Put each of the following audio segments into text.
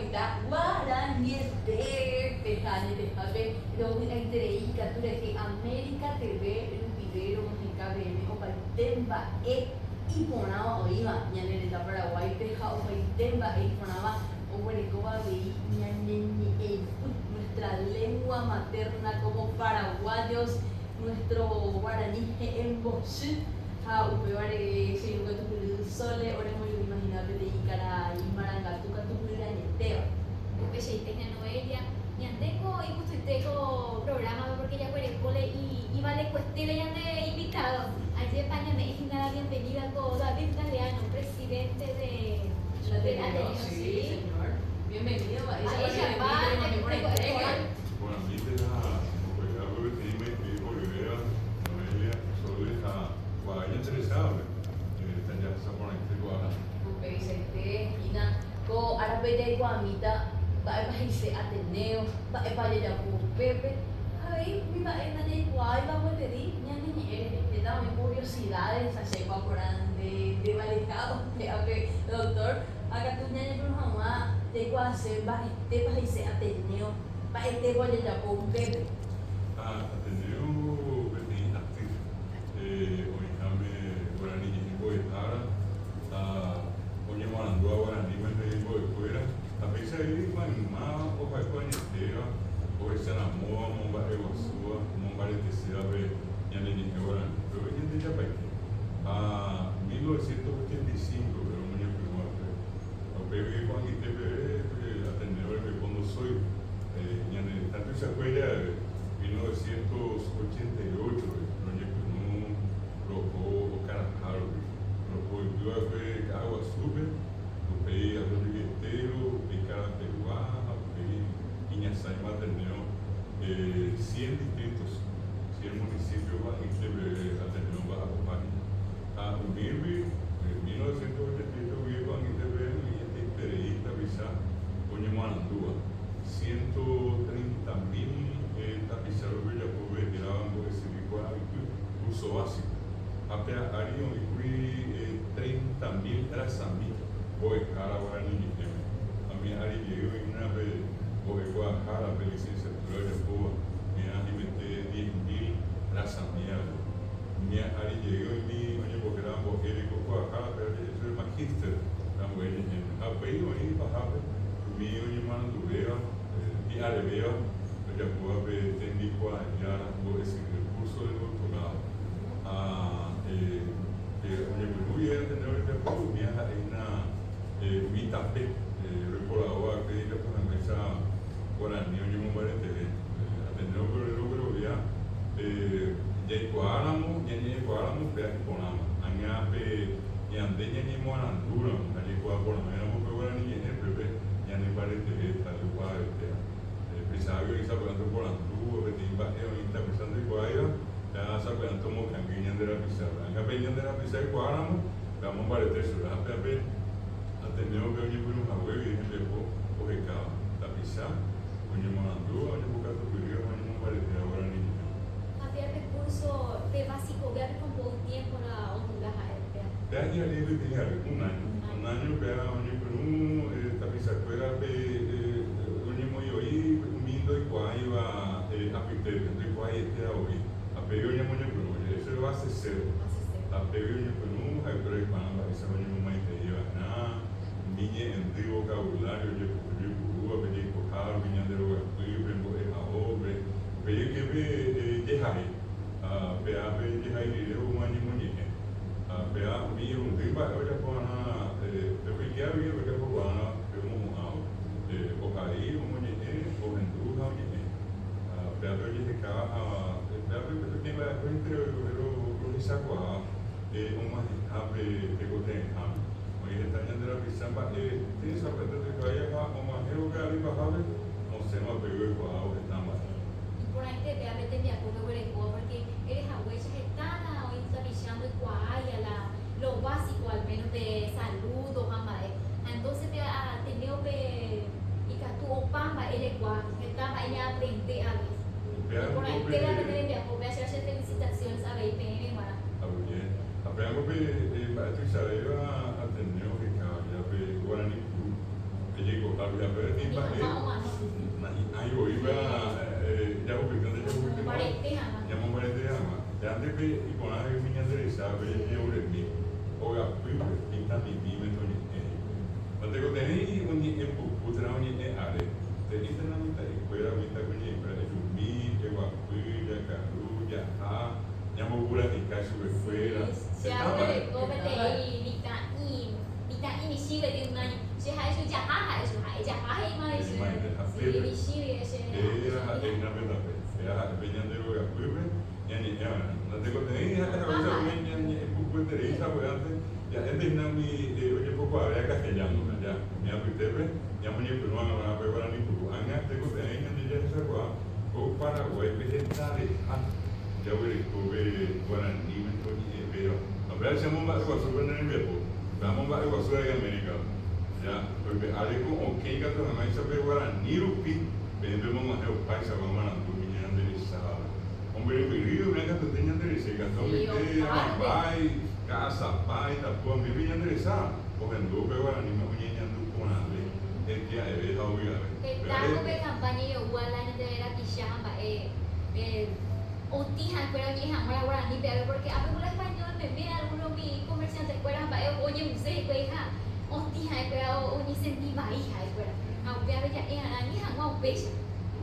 Guaita, Guarani, Tejane, Tejabe, Robi, Entreica, Tureki, América TV, Rupidero, Mexicabene, Opaitemba, y Ponaba, Oiva, Ñaneta Paraguay, Teja, Opaitemba, Ponaba, Oberecoba, nuestra lengua materna como paraguayos, nuestro guaraní en Boschú, Upebare, Sole, Oremo, Imaginable de Icara, y Marangatuca, Tucura, Neteo. Tecnia Noelia, Ñanteco y Custuiteco programa porque ya fue cole y vale cuestele ya de invitado. Allí España me es una bienvenida con David Galeano, presidente de Ateneo. Sí, señor. Bienvenido a ella. Bueno, a mí te da algo que te dime que Olivera, Noelia, Soles, vaya interesado. Están ya se ponen este guarda. Ok, se Ina, go Arabella y Guamita, va a irse Ateneo, va a ir a Pepe. Ay, mi va a ir a Guay, va a pedir, te da muy curiosidades, así va por de valejado, doctor, acá tú ñaña por mamá, te va a hacer, va a irse Ateneo, va a irse Guay a Pepe. Ateneo, Betín, activo. Hoy jame, Guarani, y voy a Oye, Morandua, Guarani, me digo de fuera. A pesar de que más o para conhecer, o essa na moa, Momba Eguaçu, Momba Letecera, e a Nene Guarani. Eu ia deixar para aqui. 1985, pero minha prima, eu peguei com a ITV, atendeu ele quando sou. Tanto essa coisa, 1988, minha prima trocou o cara caro, trocou o que água super. Pei a Rodrigueteiro, Pei Caraperuá, Pei Inhaçai Materneu, 100 distritos, 100 municípios atendeu a Copani. O MIRB, 1988, eu vi com a ITV, e Pereira, Bissá, Onyemanandua, 130 mil tapizados de Jacobe, tiravam por esse curso básico. Até ariam e 30 mil traçamentos. Hoy cara Guarani Niteme. A minha área llegó en una vez, hoy Guadalajara, licenciatura de Cuba, me han metido 10.000 razas mías. Mi área llegó en mi, oye, porque era mujer y Guadalajara, pero yo soy magíster, la mujer en apellido y bajaba, mi oye mano dubea, mi área veo, ya puedo ver técnico allá, por ese curso de doctorado. Oye, muy bien, tener el tiempo, mi área es una Mitape, recurador que ella por la mesa Guarani, oye, muy variante, atendeu por el logro ya, ya Guaramo, ya Guaramo, ya Ponama, añape, ya andeña ni Moanandura, allí Guaramo, era muy Guarani, ya Pepe, ya ni variante, tal cual, pensaba que estaba hablando por Andú, que te iba a estar pensando en Guaira, ya sabía que como canguiña de la pizarra, añape de la pizarra Guaramo, vamos a variante, eso, ya Pepe. Atendeu que hoje por um arroio e levou o recado da Pissá, onde mandou, onde o caso do Rio, onde não vai ter agora ninguém. Había recurso de básico, había con poco tiempo na Honduras a Desde ali ele tinha um ano, onde por Pissá era onde eu ia, mindo e quaiva a Pitebe, de quaiva hoje. A pegou onde onde isso vai ser cedo. A pegou onde por aí por aí para essa onde não vai ter na minha entre vocabulário de Curitiba, pedir corral, vinha de Rogacuí, vengo a obra, veio que ver de raiz, PA de raiz de uma animuninha, PA minha triba, olha para na, eu vi que havia que para na, eu o Cari, o Munine, o Rendu, o PA de cá, PA tem lá entre o Rissacoa, uma ave que eu tenho Ele está yendo a la Pizamba, tiene esa parte de que vaya a una geogra y bajable, no se nos pegó el cuadro que está mal. Por ahí te vea, vete mi apoyo porque eres abuela gitana, hoy está pillando el cuaya, lo básico al menos de salud o jamás. Entonces te ha tenido que, y que tu opamba, el cuá, que está ahí a aprender a ver. Por ahí te vea, vete mi apoyo, hacer felicitaciones a BIPM, hermana. Apenas que Beatriz Areva atendeu que já Guarani llegó a ver Ni y para hama o mano. ahí voy a ya voy a Como parete hama. ya me parece ama ya antes que y con la niña de sabe yo le mi o ya fui pinta mi me to ni cuando que tenía un ni en putra un ni are te dice la mitad y fuera mitad con ni para el mi que va fui ya caru ya ya me pura de caso de fuera Se abre cómete y vita y ni sigue de un año. Se ha hecho ya y más. Sí, ni sigue ese. era una verdad era venían de lo que fui ya ni ya no tengo tenía esa cosa ya ni en poco de esa pues antes ya es de mi oye poco había castellano ya me apetece ya me ni peruano a preparar ni peruano tengo tenía ni ya esa cosa o Paraguay vegetales ya voy a guaraní pero a ver si vamos a hacer en el Japón vamos a hacer en América ya porque algo o que cada vez más se ve guaraní rupi vemos más el país vamos a dominar de esa hombre querido venga que tenía de ese gastón que pai casa pai tapó mi viña de esa o en do guaraní me voy a con ale es que es obvio Tago pe campaña yo wala ni de la pijama Otija fuera vieja, ahora ni pero porque hablo español, me ve algunos mi comerciantes fuera, oye, museo, hija, otija, pero ni sentí hija, fuera. Aunque a veces era ni jamás pecha.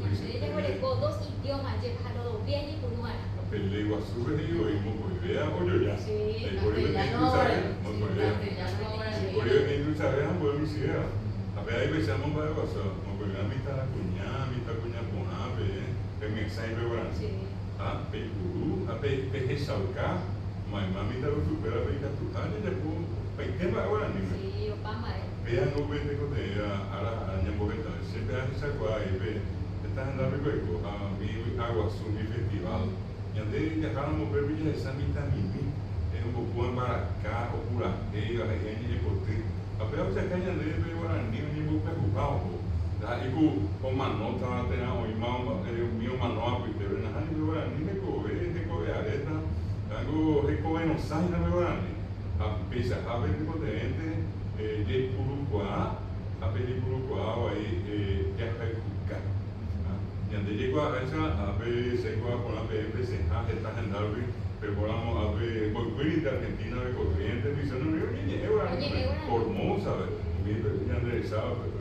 Ella fuera con dos idiomas, llevando bien y con una. Pero le digo a su venido y muy vea o yo ya. Sí, El por eso que tú sabes, muy vea. Por eso que tú sabes, no puedo decir. A ver, ahí pensamos para eso, como que a mitad la cuña con ave, que me exaime ahora. A peguru, a ressaltar, mas mami tá super bem capturada já por pequeno agora nem. Sí, o pama. Vean no vende com a minha movimento, sempre a essa coisa aí, está andando com a mi água sul festival. E andei já cara mo ver vídeo essa vitamina, é um pouco para cá ou por aí, a gente de poder. A ver você quer andar bem agora nem vou preocupar ibu nota tena o imam mio manoa que teve na hani agora nem me areta algo não sai na agora a pesa a ver que potente de Uruguai a ver de Uruguai aí já vai ficar e ande de qua essa a ver se qua con la BM se ha está en Darwin pero vamos a ver voy de Argentina de corriente visión no ni agora Formosa ya Andrés sabe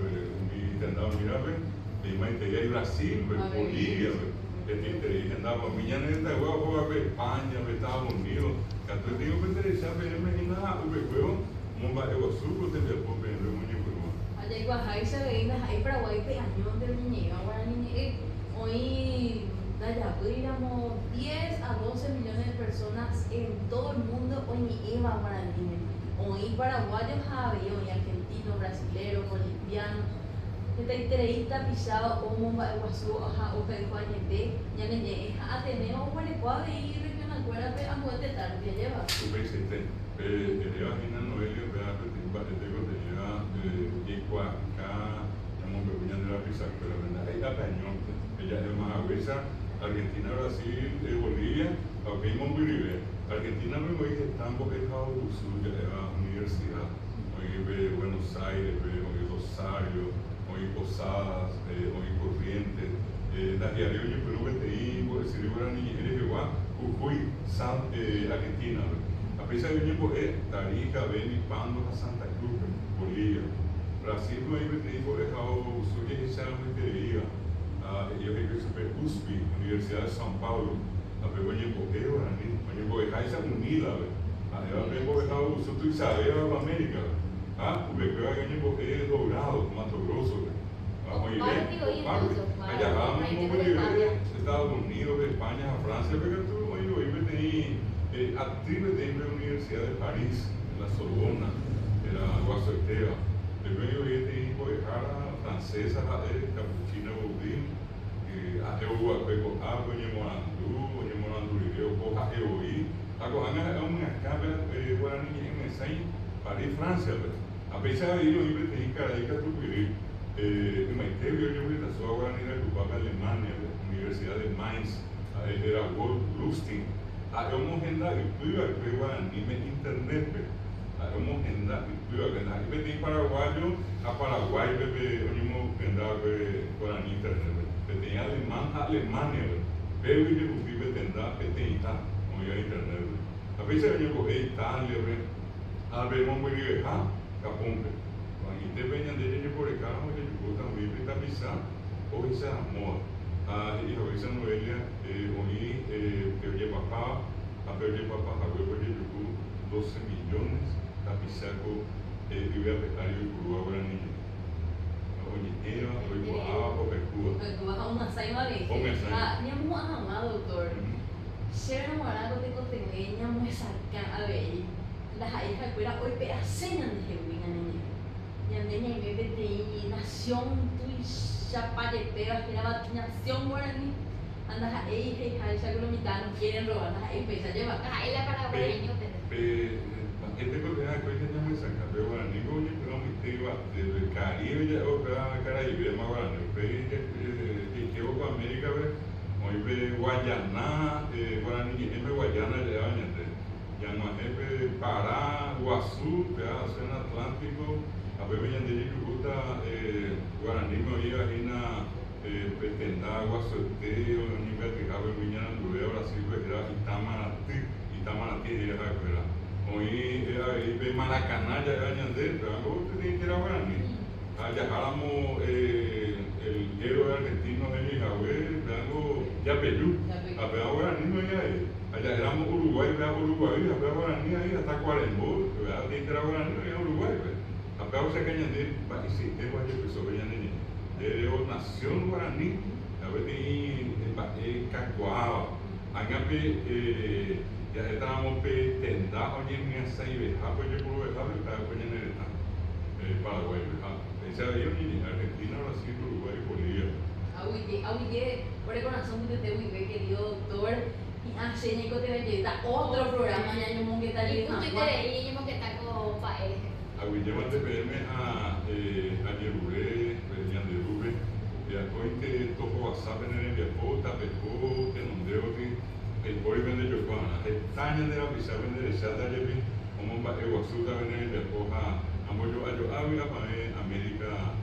andava mirando e mais teria Brasil, Bolívia, que tem interesse andava minha neta igual a Espanha, Estados Unidos, que eu tenho que interessar ver imagina o bebê, não vai eu subo tem que pôr bem o menino por allá igual ahí se ve ahí Paraguay pe año del niño ahora niño hoy allá éramos 10 a 12 millones de personas en todo el mundo hoy ni iba para el niño hoy paraguayos había hoy argentinos, brasileños, bolivianos que entrevista pisado como guasu o peruañete ya ne ateneo para cuál ir regional cuál pe amuete tal bien lleva tu presidente ele imagina Noelia para que tengo tenía equa acá estamos bebiendo la pizza pero ahí la peñón ella es más avesa Argentina Brasil Bolivia aunque hemos vivido Argentina me voy que estamos en la universidad hoy ve Buenos Aires ve Rosario hoy Posadas, hoy Corrientes, la diario de Perú, por decir ahora ni eres igual, Jujuy, Argentina. A pesar de que yo Tarija, Beni, Pando, a Santa Cruz, Bolivia. Brasil no hay venido dejado suya y se han metido yo creo que super USP, Universidad de São Paulo. A ver cuando yo ahora ni, cuando yo esa unida, a ver cuando dejado su tu sabe a América. O bebê vai ganhar porque dourado, Mato Grosso. Allá vamos como viver Estados Unidos, España, Francia, porque tú hoy tem actriz de la Universidad de París, en la Sorbona, en la Guasoitera. Después yo tem poejara francesa, capuchina Baudin, a eu pego água, Morandu, eu coja eu agora é uma câmera guarani em Messém, París, França. A pesar de ello, yo tenía que descubrir me teve eu da sua guarani da Cuba, Alemania, Universidad de Mainz, era Wolf Lustig. Eu não renda, eu fui a guarani na internet, hemos enda, y vete paraguayo a Paraguay, bebé, mismo enda guaraní internet, vete alemán a Alemania, pero y yo vive tenda, vete como ya internet, a veces yo coge Italia, a ver, vamos a ir a Capón, y te vengan de ellos por acá, oye, yo también está pisar, o esa amor, y a veces Noelia, oí, que oye papá, a ver, papá, a ver, oye, yo 12 millones tapizaco vive a pecario y curúa guaraní. Oye, era, oye, guapa, percúa. Tú vas a una saima de Una saima. ñamu ama, doctor. Ser enamorado de contenido, ñamu sacan a ver. Las hijas fuera hoy pedacenas de Jehuina, niña. Ñameña y bebé de nación, tú y chapayeteo, que era nación guaraní. Andas a ella y a esa mitad no quieren robar, andas a ella y pesa lleva. Ah, él es paraguayo, Este colega que hoy tenía mensaje, pero guaraní, oye, pero me iba del Caribe, ya, o sea, Caribe, más guaraní, que llevo con América, hoy ve Guayana, guaraní, que me Guayana, ya, Yamajepe, Pará, Guazú, Océano Atlántico, a ver, venían de Yucuta, guaraní, me oía ahí na Petendá, Guazoteo, ni Beticabo, Viñana, Andurea, Brasil, era Itamaraty, era la escuela. Hoy ahí ve Maracaná, ya era Ñandé, pero algo que era guaraní. Allá jalamos el héroe argentino de Mijahue, algo Yapeyú, a ver guaraní no era ahí. Allá éramos Uruguay, vea Uruguay, a ver guaraní ahí hasta Cuarembó, vea que era guaraní, no era Uruguay, a ver se que Ñandé, y si te voy a empezar a ver Ñandé. De nación guaraní, a ver de Cacuaba, Agape, ya estábamos tenda, oye, mi asa y beja, pues yo puedo dejar, estaba pues en el Paraguay, esa de ellos ni Argentina, Brasil, Uruguay y Bolivia. Aunque por el corazón de te muy querido doctor, y hace Nico te va otro programa, ya no que está y allí. justo y yo que está con Pael. Llevan de PM a Yeruré, venían de Rube, y hoy te toco WhatsApp en el Japón, Tapecó, que no debo que el hoy vende yo con la estaña de la pizza vende de Shata Yepi, como va el Guasuta vende el Japón a Moyo, a América,